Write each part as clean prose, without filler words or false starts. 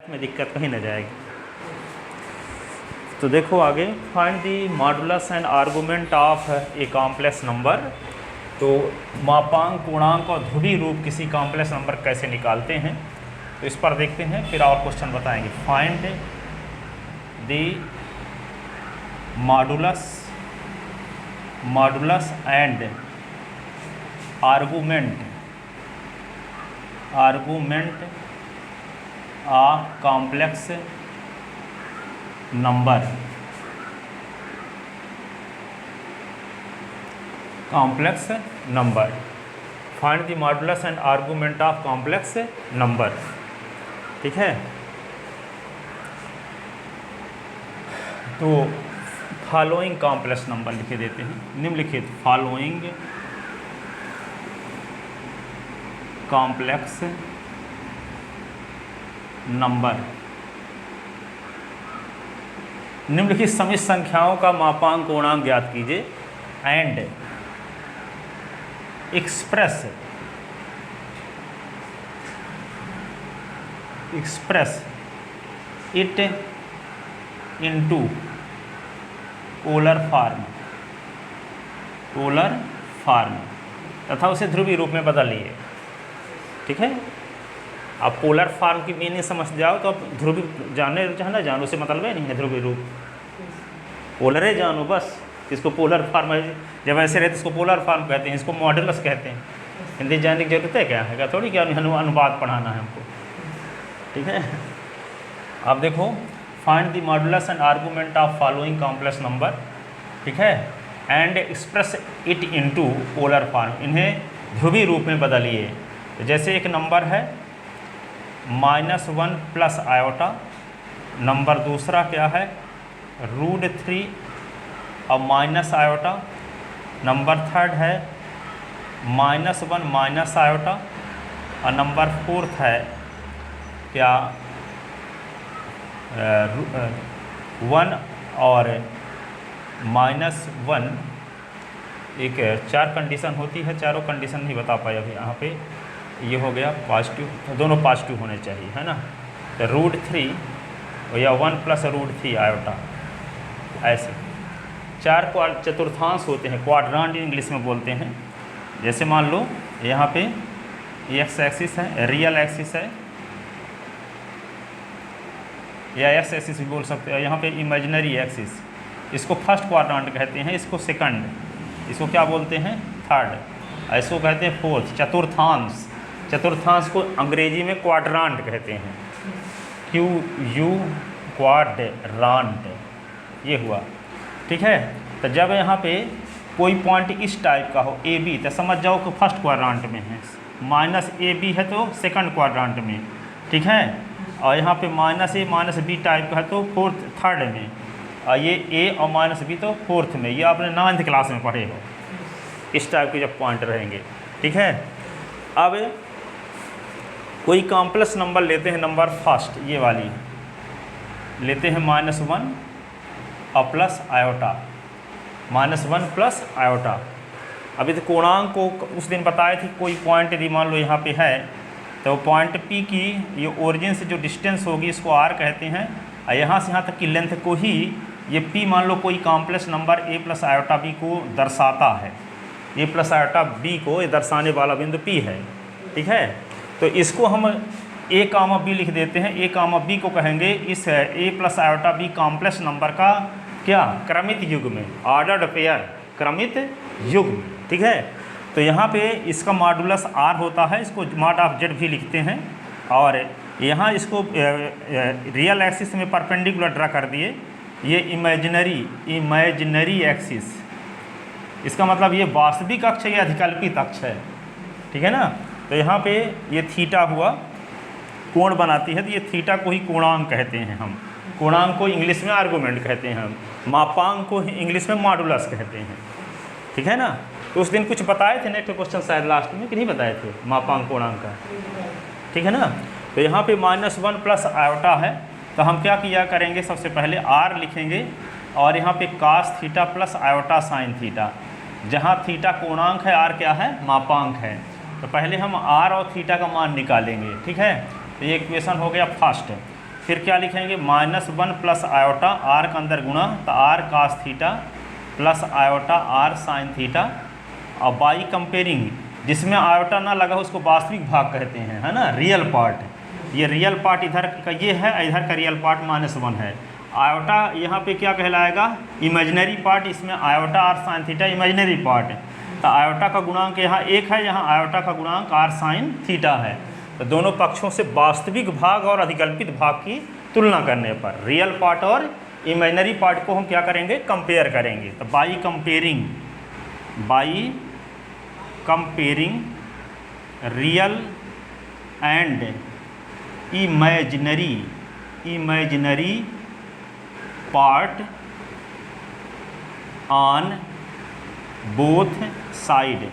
में दिक्कत कहीं ना जाएगी। तो देखो आगे, find the modulus and argument of a complex number. तो मापांक, पूर्णांक और ध्रुवीय रूप किसी कॉम्प्लेक्स नंबर कैसे निकालते हैं, तो इस पर देखते हैं, फिर और क्वेश्चन बताएंगे। Find the modulus and argument of complex number. Find the modulus and argument of complex number. ठीक है, तो फॉलोइंग कॉम्प्लेक्स नंबर लिखे देते हैं, निम्नलिखित फॉलोइंग कॉम्प्लेक्स नंबर, निम्नलिखित समित संख्याओं का मापांक पूर्णांक ज्ञात कीजिए and express it into polar form तथा उसे ध्रुवीय रूप में बदलिए। ठीक है, आप पोलर फॉर्म की मीनिंग समझ जाओ तो आप ध्रुवीय जाने चाहे ना जानो, उसे मतलब नहीं है ध्रुवीय रूप, पोलर जानो बस। इसको पोलर फॉर्म है, जब ऐसे रहते इसको पोलर फॉर्म कहते हैं, इसको मॉडुलस कहते हैं। हिंदी जानने की जरूरत है क्या है, थोड़ी क्या अनुवाद पढ़ाना है हमको। ठीक है, अब देखो, find the modulus and argument of following complex number. ठीक है, and express it into polar form, इन्हें ध्रुवीय रूप में बदलिए। तो जैसे एक नंबर है -1 प्लस आयोटा, नंबर दूसरा क्या है √3 और माइनस आयोटा, नंबर थर्ड है -1 माइनस आयोटा, और नंबर फोर्थ है क्या 1 और -1। एक 4 कंडीशन होती है, चारों कंडीशन नहीं बता पाए अभी यहाँ पे। ये हो गया पॉजिटिव, तो दोनों पॉजिटिव होने चाहिए, है ना। तो √3 या 1 प्लस √3 आयोटा, ऐसे 4 चतुर्थांश होते हैं, क्वाड्रांट इंग्लिश में बोलते हैं। जैसे मान लो यहाँ पे एक्स एक्सिस है, रियल एक्सिस है, या एक्स एक्सिस भी बोल सकते हैं। यहाँ पे इमेजिनरी एक्सिस, इसको फर्स्ट क्वाड्रांट कहते हैं, इसको सेकंड, इसको क्या बोलते हैं थर्ड, इसको कहते हैं फोर्थ, चतुर्थांश। चतुर्थांश को अंग्रेजी में क्वाड्रांट कहते हैं, QU क्वाड्रांट, ये हुआ। ठीक है, तो जब यहाँ पे कोई पॉइंट इस टाइप का हो AB, तो समझ जाओ कि फर्स्ट क्वाड्रांट में है, -AB है तो सेकंड क्वाड्रांट में। ठीक है, और यहाँ पे -A -B टाइप का है तो थर्ड में, और ये A और -B तो फोर्थ में। ये आपने 9th क्लास में पढ़े हो, इस टाइप के जब पॉइंट रहेंगे। ठीक है, अब कोई कॉम्प्लेक्स नंबर लेते हैं, नंबर फर्स्ट ये वाली लेते हैं -1 और प्लस आयोटा, -1 प्लस आयोटा। अभी तो पूर्णांक को उस दिन बताए थे, कोई पॉइंट यदि मान लो यहाँ पे है, तो पॉइंट P की ये ओरिजिन से जो डिस्टेंस होगी इसको R कहते हैं, और यहाँ से यहाँ तक की लेंथ को ही ये P मान लो कोई complex number A plus iota B को दर्शाता है, A प्लस आयोटा B को ये दर्शाने वाला बिंदु P है। ठीक है, तो इसको हम A, B लिख देते हैं। A, B को कहेंगे इस A plus iota B complex number का क्या क्रमित युग्म, ऑर्डर्ड पेयर, क्रमित युग्म। ठीक है, तो यहाँ पे इसका मॉडुलस R होता है, इसको मॉड ऑफ Z भी लिखते हैं, और यहाँ इसको रियल एक्सिस में परपेंडिकुलर ड्रा कर दिए, ये इमेजिनरी एक्सिस, इसका मतलब ये वास्तविक अक्ष है या अधिकल्पित अक्ष है। ठीक है ना, तो यहाँ पे ये थीटा हुआ, कोण बनाती है, तो ये थीटा को ही कोणांक कहते हैं हम। कोणांक को इंग्लिश में आर्गूमेंट कहते हैं हम, मापांक को इंग्लिश में मॉडुलस कहते हैं। ठीक है ना, तो उस दिन कुछ बताए थे नेक्स्ट क्वेश्चन शायद लास्ट में कि नहीं बताए थे मापांक कोणांक का। ठीक है ना, तो यहाँ पे -1 प्लस आयोटा है, तो हम क्या किया करेंगे, सबसे पहले R लिखेंगे, और यहाँ पे cos theta plus iota sine theta, जहाँ थीटा कोणांक है, R क्या है मापांक है। तो पहले हम R और थीटा का मान निकालेंगे। ठीक है, तो ये इक्वेशन हो गया फर्स्ट। फिर क्या लिखेंगे, -1 प्लस आयोटा आर का अंदर गुणा, तो R cos theta plus iota are sine theta. और बाई कंपेयरिंग, जिसमें आयोटा ना लगा उसको वास्तविक भाग कहते हैं, है ना, रियल पार्ट। ये रियल पार्ट इधर का ये है, इधर का रियल पार्ट -1 है। आयोटा यहाँ पे क्या कहलाएगा, इमेजिनरी पार्ट। इसमें iota are sine theta imaginary part, तो आयोटा का गुणांक यहाँ 1 है, यहाँ आयोटा का गुणांक आर साइन थीटा है। तो दोनों पक्षों से वास्तविक भाग और अधिकल्पित भाग की तुलना करने पर रियल पार्ट और इमेजिनरी पार्ट को हम क्या करेंगे, कंपेयर करेंगे। तो by comparing real and imaginary part on both side,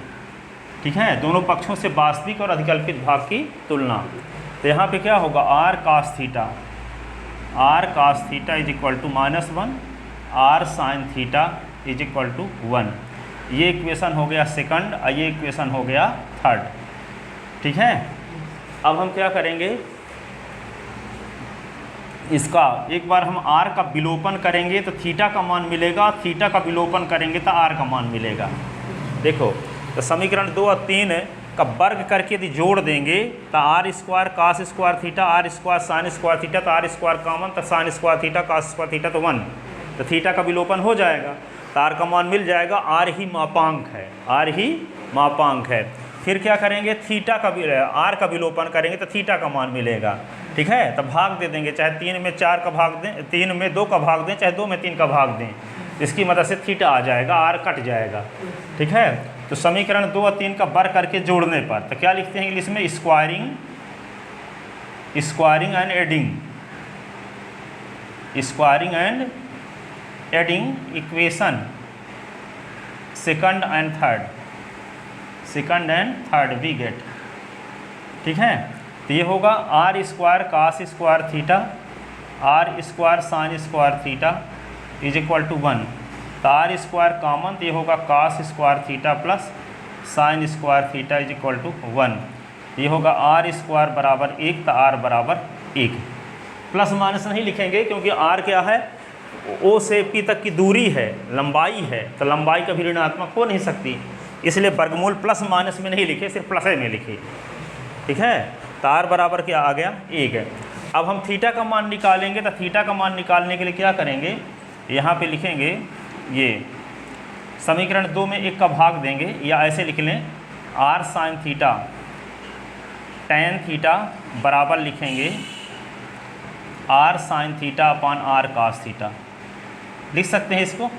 ठीक है, दोनों पक्षों से वास्तविक और अधिकल्पित भाग की तुलना। तो यहाँ पे क्या होगा, r cos theta is equal to -1, r sine theta is equal to 1। ये इक्वेशन हो गया सेकंड और ये इक्वेशन हो गया थर्ड, ठीक है। अब हम क्या करेंगे, इसका एक बार हम r का विलोपन करेंगे तो थीटा का मान मिलेगा, थीटा का विलोपन करेंगे तो r का मान मिलेगा। देखो, तो समीकरण 2 और 3 का वर्ग करके यदि जोड़ देंगे तो r square cos square theta, r square sine square theta, तो आर स्क्वायर कॉमन, तो sine square theta cos square theta तो 1, तो थीटा का विलोपन हो जाएगा, तो आर का मान मिल जाएगा। आर ही मापांक है। फिर क्या करेंगे, थीटा का आर का विलोपन करेंगे तो थीटा का मान मिलेगा, ठीक है। तो भाग दे देंगे, चाहे 3 में 4 का भाग दें, 3 में 2 का भाग दें, चाहे 2 में 3 का भाग दें, इसकी मदद से थीटा आ जाएगा, आर कट जाएगा, ठीक है। तो समीकरण 2 और 3 का वर्ग करके जोड़ने पर तो क्या लिखते हैं इंग्लिश में, squaring and adding equation second and third we get, ठीक है। तो ये होगा r square cos square theta, r square sine square theta is equal to 1। तो आर स्क्वायर कॉमन, तो ये होगा cos square theta plus sine square theta is equal to 1। ये होगा आर स्क्वायर बराबर 1, तो आर बराबर 1। प्लस माइनस नहीं लिखेंगे क्योंकि आर क्या है, ओ से पी तक की दूरी है, लंबाई है, तो लंबाई कभी ऋणात्मक हो नहीं सकती, इसलिए वर्गमूल प्लस माइनस में नहीं लिखे, सिर्फ प्लस में लिखे, ठीक है। तो आर बराबर क्या आ गया, 1 है। अब हम थीटा का मान निकालेंगे, तो थीटा का मान निकालने के लिए क्या करेंगे, यहाँ पे लिखेंगे, ये समीकरण 2 में 1 का भाग देंगे, या ऐसे लिख लें, r sine theta tan theta बराबर लिखेंगे r sine theta upon r cos theta, लिख सकते हैं इसको।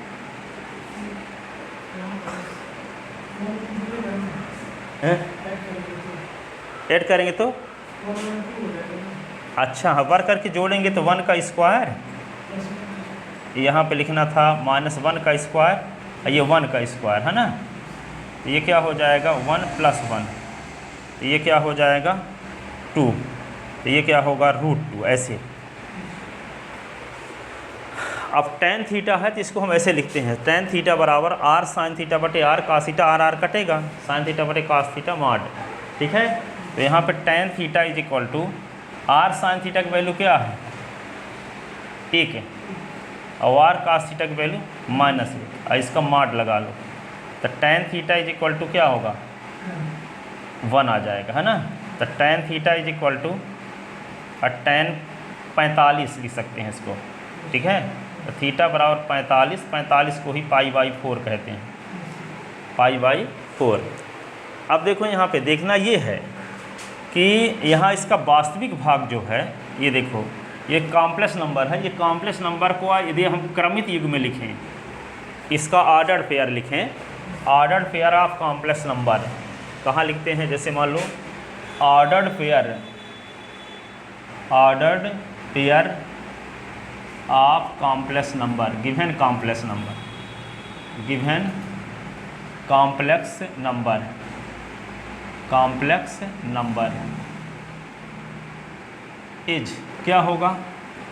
ऐड करेंगे तो अच्छा, वर्ग करके जोड़ेंगे तो 1 का स्क्वायर, यहाँ पे लिखना था -1 का स्क्वायर, ये 1 का स्क्वायर है ना, तो ये क्या हो जाएगा 1 + 1, तो ये क्या हो जाएगा 2, तो ये क्या होगा √2, ऐसे। अब tan थीटा है तो इसको हम ऐसे लिखते हैं, tan थीटा बराबर आर साइन थीटा बटे आर कास थीटा, आर कटेगा, साइन थीटा बटे कास थीटा मॉड, ठीक है। तो यहाँ पे tan theta is equal to r sine theta की वैल्यू क्या है 1 है, और आर कास थीटा की वैल्यू -1, और इसका मॉड लगा लो, तो tan theta is equal to क्या होगा 1 आ जाएगा, है ना। तो tan theta is equal to tan 45 लिख सकते हैं इसको, ठीक है। तो थीटा बराबर 45 को ही π/4 कहते हैं, π/4। अब देखो यहाँ पे देखना ये है कि यहाँ इसका वास्तविक भाग जो है, ये देखो ये कॉम्प्लेक्स नंबर है, ये कॉम्प्लेक्स नंबर को यदि हम क्रमित युग में लिखें, इसका ऑर्डर्ड पेयर लिखें, ordered pair of complex number कहाँ लिखते हैं, जैसे मान लो ordered pair of complex number, given complex number is क्या होगा,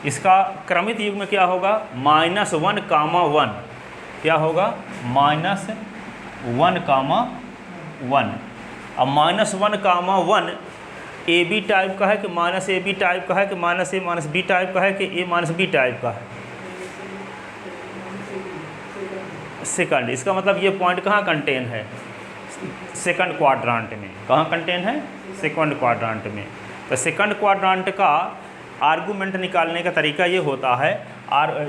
इसका क्रमित युग में क्या होगा -1, 1, क्या होगा -1, अब -1, 1 ए बी टाइप का है कि माइनस ए बी टाइप का है कि माइनस ए माइनस बी टाइप का है कि ए माइनस बी टाइप का है? सेकंड। इसका मतलब ये पॉइंट कहाँ कंटेन है? सेकंड क्वाड्रांट में। कहाँ कंटेन है? सेकंड क्वाड्रांट में। तो सेकंड क्वाड्रांट का आर्गूमेंट निकालने का तरीका ये होता है,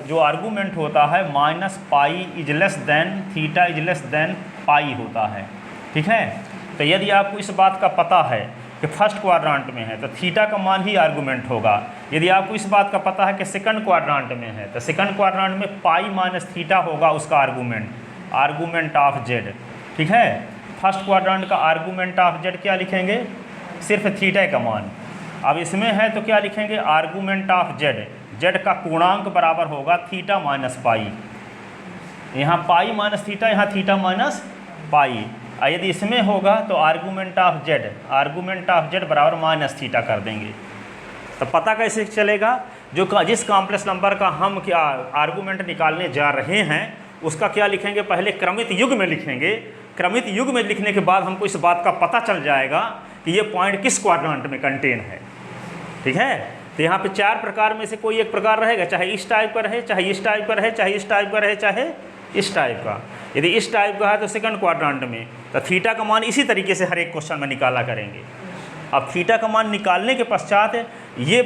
जो आर्गूमेंट होता है minus pi is less than theta is less than pi होता है। ठीक है, तो यदि आपको इस बात का पता है कि फर्स्ट क्वाड्रांट में है तो थीटा का मान ही आर्गूमेंट होगा। यदि आपको इस बात का पता है कि सेकंड क्वाड्रांट में है तो सेकंड क्वाड्रांट में पाई माइनस थीटा होगा उसका आर्गूमेंट ऑफ जेड। ठीक है, फर्स्ट क्वाड्रांट का आर्गूमेंट ऑफ जेड क्या लिखेंगे? सिर्फ थीटा का मान। अब इसमें है तो क्या लिखेंगे? आर्गूमेंट ऑफ जेड, जेड का पूर्णांक बराबर होगा थीटा माइनस पाई। यहाँ पाई माइनस थीटा, यहाँ थीटा माइनस पाई। यदि इसमें होगा तो आर्गूमेंट ऑफ जेड बराबर माइनस थीटा कर देंगे। तो पता कैसे चलेगा? जिस कॉम्प्लेक्स नंबर का हम क्या आर्गूमेंट निकालने जा रहे हैं उसका क्या लिखेंगे? पहले क्रमित युग में लिखेंगे। क्रमित युग में लिखने के बाद हमको इस बात का पता चल जाएगा कि ये पॉइंट किस क्वाड्रांट में कंटेन है। ठीक है, तो यहाँ पे 4 प्रकार में से कोई एक प्रकार रहेगा, चाहे इस टाइप का रहे, चाहे इस टाइप का रहे, चाहे इस टाइप का रहे, चाहे इस टाइप का। यदि इस टाइप का है तो सेकंड क्वाड्रांट में, तो थीटा का मान इसी तरीके से हर एक क्वेश्चन में निकाला करेंगे। अब थीटा का मान निकालने के पश्चात ये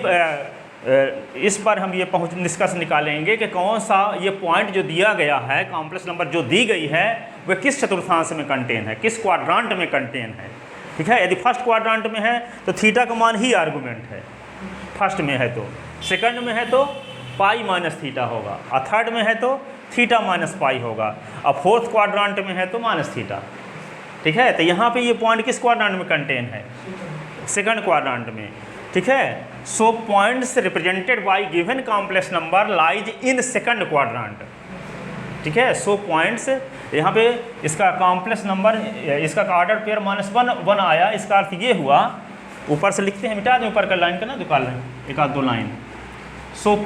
इस पर हम ये निष्कर्ष निकालेंगे कि कौन सा ये पॉइंट जो दिया गया है, कॉम्प्लेक्स नंबर जो दी गई है, वह किस चतुर्थांश में कंटेन है, किस क्वाड्रांट में कंटेन है। ठीक है, यदि फर्स्ट क्वाड्रांट में है तो थीटा का मान ही आर्गूमेंट है, फर्स्ट में है तो, सेकंड में है तो पाई माइनस थीटा होगा, और थर्ड में है तो थीटा माइनस पाई होगा, और फोर्थ क्वाड्रांट में है तो माइनस थीटा। ठीक है, तो यहाँ पे ये पॉइंट किस क्वाड्रांट में कंटेन है? सेकंड क्वाड्रांट में। ठीक है, so points represented by given complex number lies in second quadrant. ठीक है, सो पॉइंट्स यहाँ पे इसका कॉम्प्लेक्स नंबर, इसका ऑर्डर पेयर -1 आया। इसका अर्थ ये हुआ, ऊपर से लिखते हैं, मिटा दें ऊपर का लाइन का ना, निकाल लें एक आध 2 line. So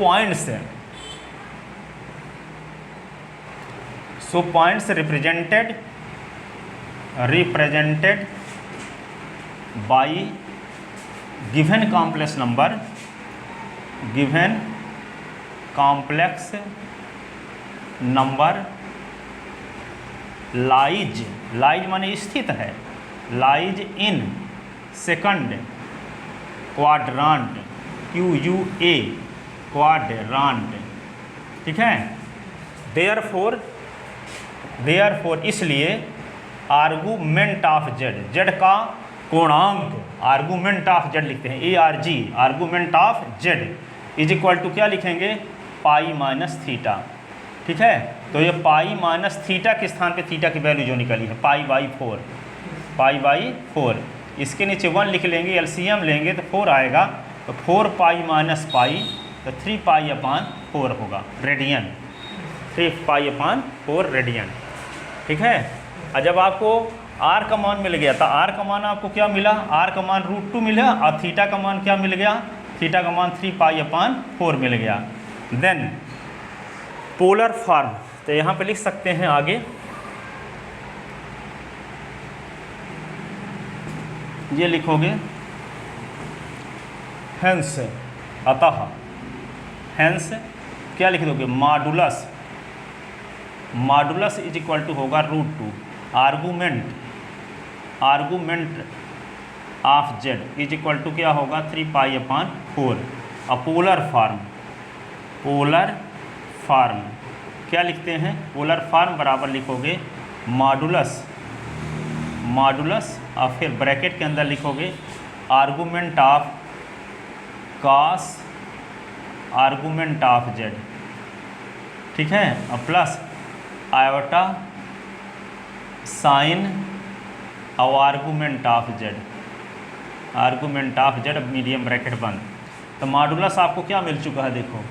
points represented by given complex number lies माने स्थित है, lies in second quadrant, QUA quadrant. ठीक है, देयरफॉर इसलिए आर्गूमेंट ऑफ जेड का पूर्णांक, आर्गूमेंट ऑफ जेड लिखते हैं ARG, argument of z is equal to क्या लिखेंगे? Pi minus theta. ठीक है, तो ये पाई माइनस थीटा के स्थान पे थीटा की वैल्यू जो निकली है पाई बाई 4, इसके नीचे 1 लिख लेंगे, LCM लेंगे तो 4 आएगा, तो 4 पाई माइनस पाई तो 3 पाई अपान 4 होगा रेडियन, 3 पाई अपान 4 रेडियन। ठीक है, और जब आपको R का मान मिल गया था, R का मान आपको क्या मिला? R का मान √2 मिला, और थीटा का मान क्या मिल गया? थीटा का मान 3 पाई अपान 4 मिल गया। देन पोलर फॉर्म, तो यहाँ पे लिख सकते हैं आगे, ये लिखोगे हेंस, अतः, हेंस क्या लिख दोगे? मॉडुलस इज इक्वल टू होगा √2, argument of z is equal to क्या होगा? 3 पाई अपान 4। और पोलर फॉर्म क्या लिखते हैं? पोलर फॉर्म बराबर लिखोगे मॉडुलस, और फिर ब्रैकेट के अंदर लिखोगे argument of cos argument of Z. ठीक है, और प्लस आयोटा साइन और argument of Z, medium bracket बंद। तो मॉडुलस आपको क्या मिल चुका है? देखो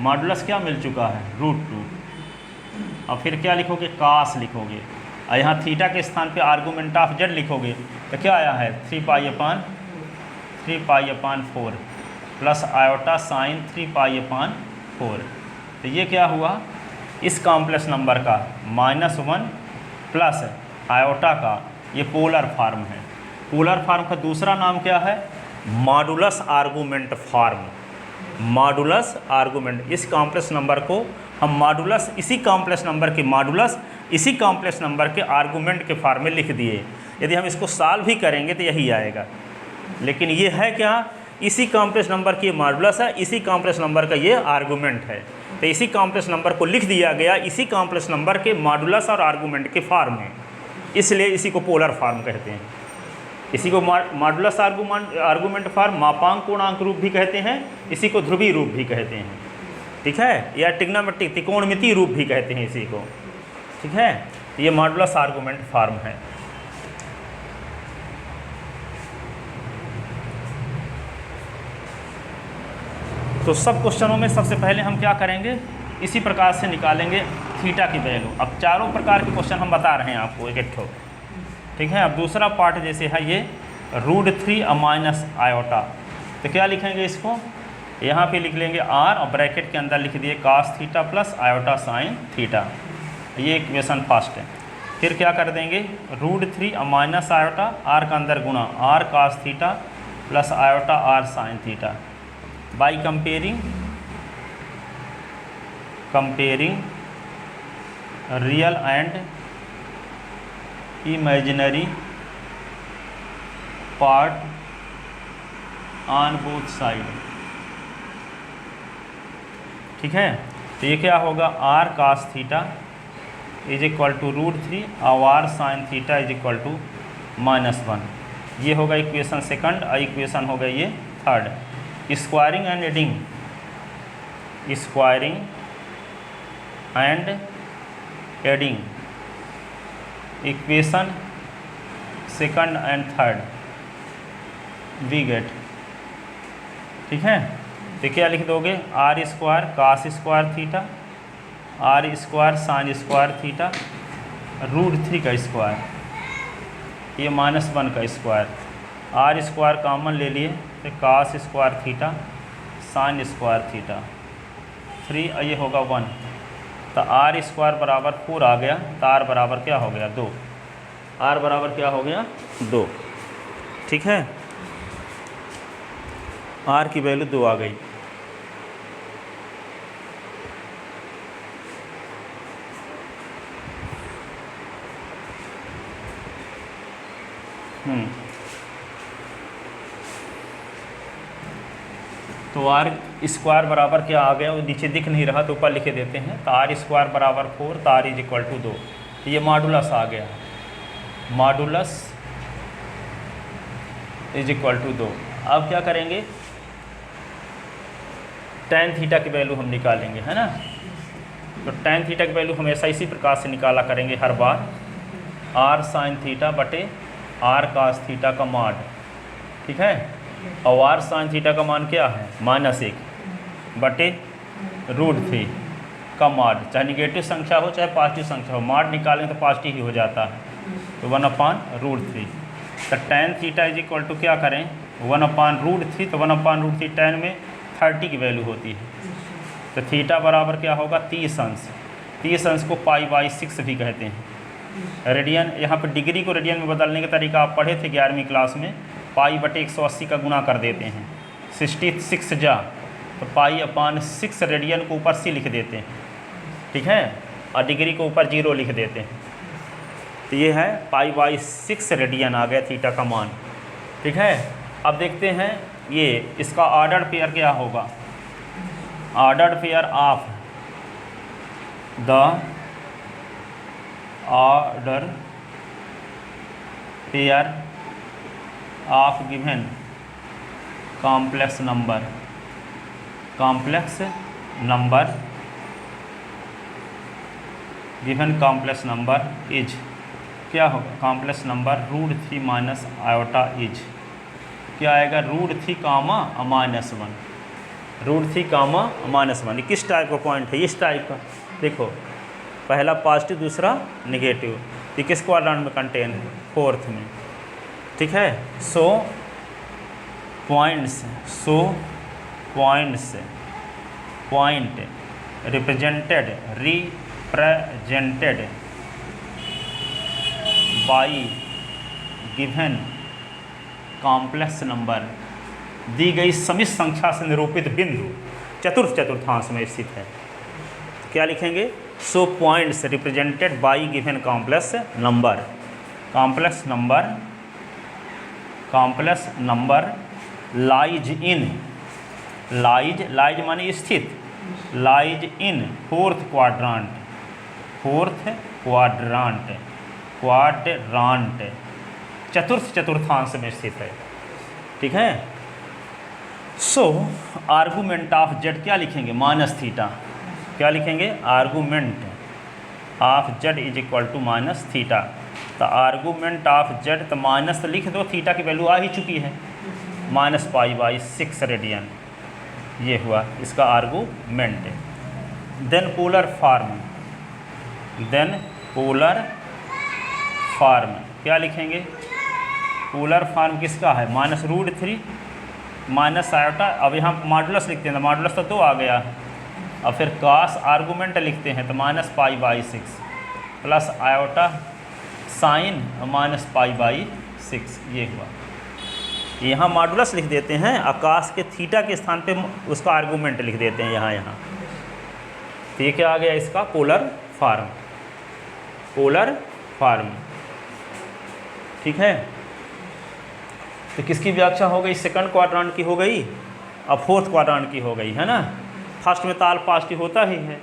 मॉडुलस क्या मिल चुका है? √2, और फिर क्या लिखोगे? कॉस लिखोगे, और यहाँ थीटा के स्थान पे आर्गूमेंट ऑफ जेड लिखोगे तो क्या आया है? 3 पाई अपान 4 प्लस आयोटा साइन 3 पाई अपान 4। तो ये क्या हुआ? इस कॉम्प्लेक्स नंबर का -1 प्लस आयोटा का ये पोलर फॉर्म है। पोलर फॉर्म का दूसरा नाम क्या है? Modulus argument form, modulus argument. इस कॉम्प्लेक्स नंबर को हम मॉडुलस, इसी कॉम्प्लेक्स नंबर के मॉडुलस इसी कॉम्प्लेक्स नंबर के आर्गूमेंट के फॉर्म में लिख दिए। यदि हम इसको सॉल्व भी करेंगे तो यही आएगा, लेकिन ये है क्या, इसी कॉम्प्लेक्स नंबर की मॉडुलस है, इसी कॉम्प्लेक्स नंबर का ये आर्गूमेंट है। तो इसी कॉम्प्लेक्स नंबर को लिख दिया गया इसी कॉम्प्लेक्स नंबर के मॉडुलस और आर्गूमेंट के फॉर्म में, इसलिए इसी को पोलर फॉर्म कहते हैं। इसी को मॉडुलस आर्गूमेंट फॉर्म, मापांक पूर्णांक रूप भी कहते हैं, इसी को ध्रुवीय रूप भी कहते हैं, ठीक है, या ट्रिग्नोमेट्रिक त्रिकोणमितीय रूप भी कहते हैं इसी को, ठीक है। ये मॉडुलस आर्गूमेंट फॉर्म है। तो सब क्वेश्चनों में सबसे पहले हम क्या करेंगे, इसी प्रकार से निकालेंगे थीटा की वैल्यू। अब चारों प्रकार के क्वेश्चन हम बता रहे हैं आपको एक एक ठो, ठीक है। अब दूसरा पार्ट जैसे है ये √3 माइनस आयोटा, तो क्या लिखेंगे इसको, यहाँ पे लिख लेंगे r और ब्रैकेट के अंदर लिख दिए cos theta plus iota sine theta, ये इक्वेशन फर्स्ट है। फिर क्या कर देंगे √3 माइनस आयोटा, r का अंदर गुणा r cos theta plus iota r sine theta, by comparing real and imaginary part on both side, ठीक है। तो ये क्या होगा, r cos theta is equal to √3 और r sine theta is equal to -1, ये होगा इक्वेशन सेकंड। और इक्वेशन होगा ये third. Squaring and adding, squaring and adding equation second and third we get, ठीक है। तो क्या लिख दोगे, r square cos square theta, r square sine square theta, √3 का स्क्वायर, ये -1 का स्क्वायर, r स्क्वायर कॉमन ले लिए तो cos square theta sine square theta 3, ये होगा 1। तो r स्क्वायर बराबर 4 आ गया, तो r बराबर क्या हो गया 2, r बराबर क्या हो गया 2, ठीक है। r की वैल्यू 2 आ गई। तो r स्क्वायर बराबर क्या आ गया, वो नीचे दिख नहीं रहा तो ऊपर लिखे देते हैं। तो r स्क्वायर बराबर 4, तो r इज इक्वल टू 2, तो ये मॉडुलस आ गया, मॉडुलस इज इक्वल टू 2। अब क्या करेंगे, tan थीटा की वैल्यू हम निकालेंगे, है ना। तो tan थीटा की वैल्यू हमेशा इसी प्रकार से निकाला करेंगे हर बार, r साइन थीटा बटे r cos थीटा का मॉड, ठीक है। और r साइन थीटा का मान क्या है, -1 बटे √3 का मॉड, चाहे निगेटिव संख्या हो चाहे पॉजिटिव संख्या हो, मॉड निकालें तो पॉजिटिव ही हो जाता है। तो 1/√3। तो tan theta is equal to क्या करें, 1/√3, तो 1/√3 tan में 30 की वैल्यू होती है। तो थीटा बराबर क्या होगा 30 अंश, 30 अंश को π/6 भी कहते हैं। रेडियन, यहाँ पर डिग्री को रेडियन में बदलने का तरीका आप पढ़े थे 11वीं क्लास में, π/180 का गुणा कर देते हैं, 66 जा तो π/6 रेडियन को ऊपर c लिख देते हैं, ठीक है, और डिग्री को ऊपर 0 लिख देते हैं। तो ये है π/6 रेडियन आ गया थीटा का मान, ठीक है। अब देखते हैं ये इसका ऑर्डर्ड पेयर क्या होगा, ordered pair of the order pair of given complex number given complex number is क्या होगा, complex number √3 minus iota is क्या आएगा, √3 कामा -1, √3 कामा -1। किस टाइप का पॉइंट है, इस टाइप का, देखो पहला पॉजिटिव दूसरा निगेटिव, ये किस क्वाड्रेंट में कंटेन है, 4th में, ठीक है। So point represented by given complex number दी गई समिश्र संख्या से निरूपित बिंदु चतुर्थ चतुर्थांश में स्थित है। तो क्या लिखेंगे? So points represented by given complex number lies in lies माने स्थित, लाइज इन फोर्थ क्वाड्रांट चतुर्थ चतुर्थांश में स्थित है। ठीक है। सो आर्गूमेंट ऑफ जेड क्या लिखेंगे? Minus theta. क्या लिखेंगे? Argument of z is equal to minus theta. तो आर्गूमेंट ऑफ जेड, तो माइनस तो लिख दो, थीटा की वैल्यू आ ही चुकी है, -π/6 रेडियन। ये हुआ इसका आर्गूमेंट। देन पोलर फॉर्म क्या लिखेंगे? पोलर फॉर्म किसका है? -√3 माइनस आयोटा। अब यहाँ मॉडुलस लिखते हैं, तो मॉडुलस तो 2 आ गया। अब फिर cos आर्गूमेंट लिखते हैं, तो -π/6 प्लस आयोटा साइन -π/6। ये हुआ। यहाँ मॉडुलस लिख देते हैं, आकाश के थीटा के स्थान पे उसका आर्गूमेंट लिख देते हैं यहाँ। तो ये क्या आ गया? इसका पोलर फॉर्म। ठीक है। तो किसकी व्याख्या हो गई? सेकंड क्वाड्रांट की हो गई, अब फोर्थ क्वाड्रांट की हो गई, है ना। फर्स्ट में ताल पॉजिटिव होता ही है।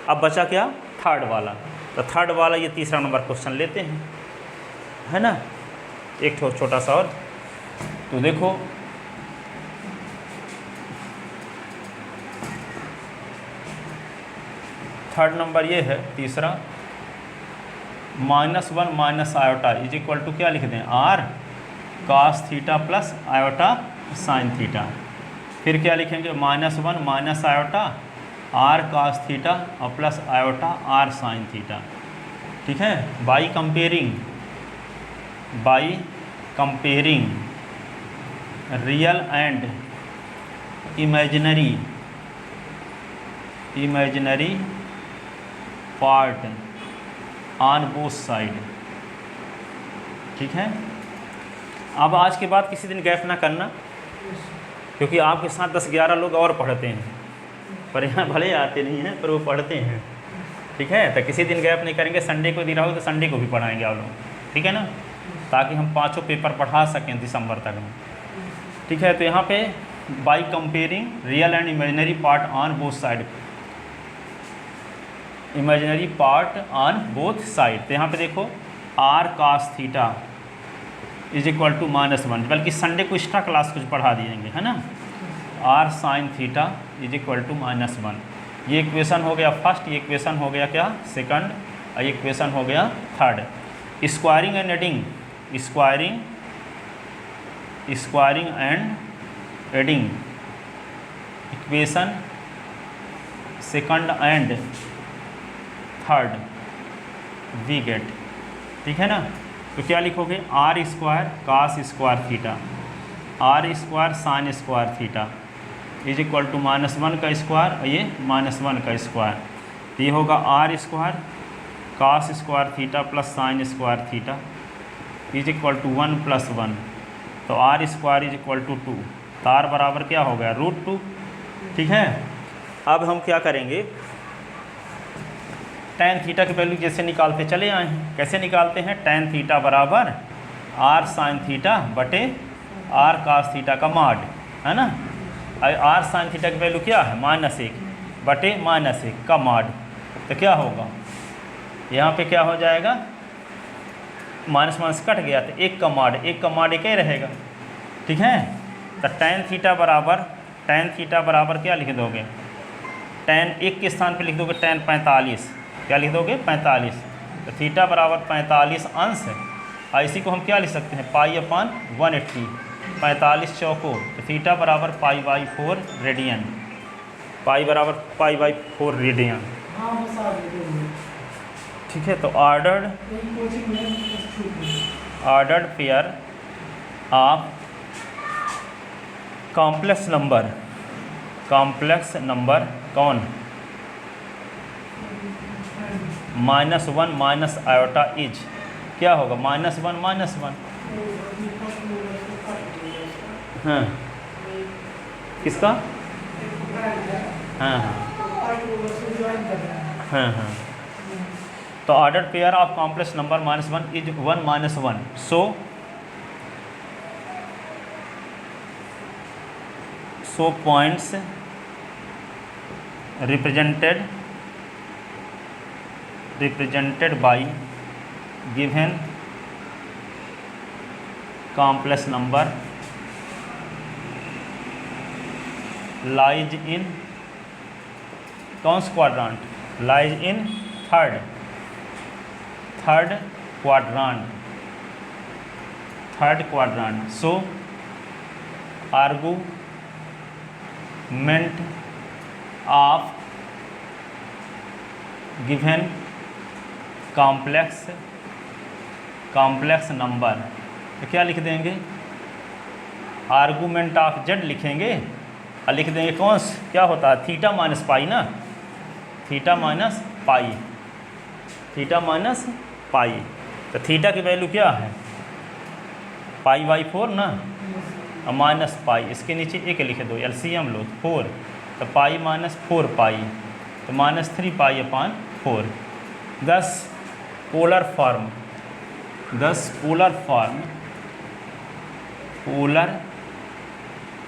अब बचा क्या? थर्ड वाला। तो थर्ड वाला ये तीसरा नंबर क्वेश्चन लेते हैं, है ना। एक छोटा सा और, तो देखो थर्ड नंबर ये है तीसरा, -1 minus iota is equal to क्या लिख दें? r cos theta plus iota sine theta. फिर क्या लिखेंगे? -1 minus iota r cos theta और plus iota r sine theta. ठीक है। By comparing real and imaginary part on both side. ठीक है। अब आज के बाद किसी दिन गैप ना करना, क्योंकि आपके साथ 10-11 लोग और पढ़ते हैं, पर यहाँ भले आते नहीं हैं पर वो पढ़ते हैं। ठीक है। तो किसी दिन गैप नहीं करेंगे। संडे को दिया हो तो संडे को भी पढ़ाएंगे आप लोग, ठीक है ना, ताकि हम 5 पेपर पढ़ा सकें दिसंबर तक में। ठीक है। तो यहाँ पे by comparing real and imaginary part on both side, imaginary part on both side. तो यहाँ पे देखो r cos theta is equal to -1, बल्कि संडे को एक्स्ट्रा क्लास कुछ पढ़ा दिएंगे, है ना। r sin theta is equal to -1। ये इक्वेशन हो गया फर्स्ट, ये इक्वेशन हो गया क्या? सेकंड, और ये इक्वेशन हो गया third. Squaring and adding, squaring and adding equation second and third we get. ठीक है ना। तो क्या लिखोगे? r square cos square theta, r square sine square theta is equal to -1 का स्क्वायर और ये -1 का स्क्वायर। तो ये होगा r square cos square theta plus sine square theta is equal to 1 + 1। तो r square is equal to 2। तो r बराबर क्या हो गया? √2। ठीक है। अब हम क्या करेंगे? tan थीटा की वैल्यू जैसे निकालते चले आए हैं। कैसे निकालते हैं? tan थीटा बराबर r sin थीटा बटे r cos थीटा का मॉड, है ना। r sin थीटा की वैल्यू क्या है? -1 बटे -1 का मॉड। तो क्या होगा? यहाँ पे क्या हो जाएगा? माइनस कट गया, तो 1 का मॉड, 1 का मॉड 1 ही रहेगा। ठीक है। तो tan थीटा बराबर क्या लिख दोगे? tan 1 के स्थान पे लिख दोगे tan 45। क्या लिख दोगे? 45। तो थीटा बराबर 45 अंश है। और इसी को हम क्या लिख सकते हैं? π/180, 45 चौको। तो थीटा बराबर π/4 रेडियन, पाई बराबर π/4 रेडियन। ठीक है। तो ordered pair of complex number कौन? -1 माइनस आयोटा इज क्या होगा? -1 -1। हाँ किसका? हाँ हाँ हाँ हाँ। तो ordered pair of complex number -1 is 1 - 1। So points represented by given complex number lies in कौन सा quadrant? lies in third quadrant। so argument of given complex number, तो क्या लिख देंगे? आर्गूमेंट ऑफ जेड लिखेंगे और लिख देंगे कौन सा, क्या होता है? थीटा माइनस पाई ना, थीटा माइनस पाई। तो थीटा की वैल्यू क्या है? π/4 ना, और माइनस पाई, इसके नीचे एक लिख दो, एलसीएम लो 4, तो पाई माइनस 4 पाई, तो -3 π/4। 10 पोलर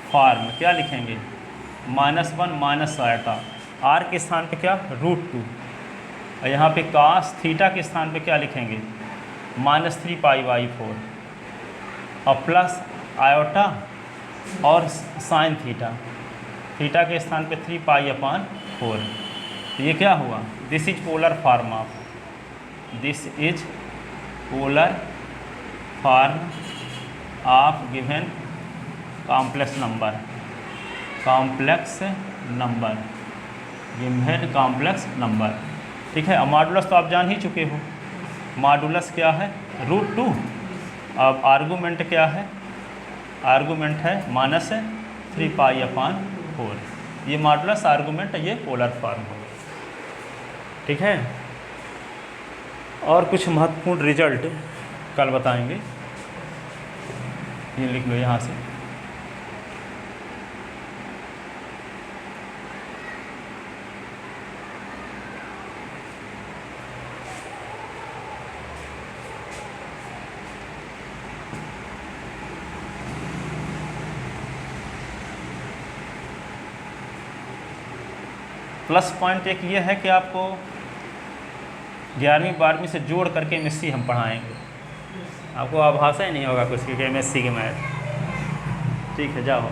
फॉर्म क्या लिखेंगे? -1 -i, r के स्थान पे क्या? √2, और यहाँ पे cos थीटा के स्थान पे क्या लिखेंगे? -3 π/4, और प्लस आयोटा और साइन थीटा के स्थान पे 3 π/4। तो ये क्या हुआ? This is polar form of given complex number. ठीक है। अब मॉडुलस तो आप जान ही चुके हो, मॉडुलस क्या है? √2। अब आर्गूमेंट क्या है? आर्गूमेंट है -3 π/4। ये मॉडुलस, आर्गूमेंट, ये पोलर फॉर्म हो। ठीक है। और कुछ महत्वपूर्ण रिजल्ट कल बताएंगे, ये लिख लो यहाँ से। प्लस पॉइंट एक ये है कि आपको 11वीं 12वीं से जोड़ करके MSc हम पढ़ाएंगे, आपको आभास ही नहीं होगा कुछ कि MSc के मैथ। ठीक है, जाओ।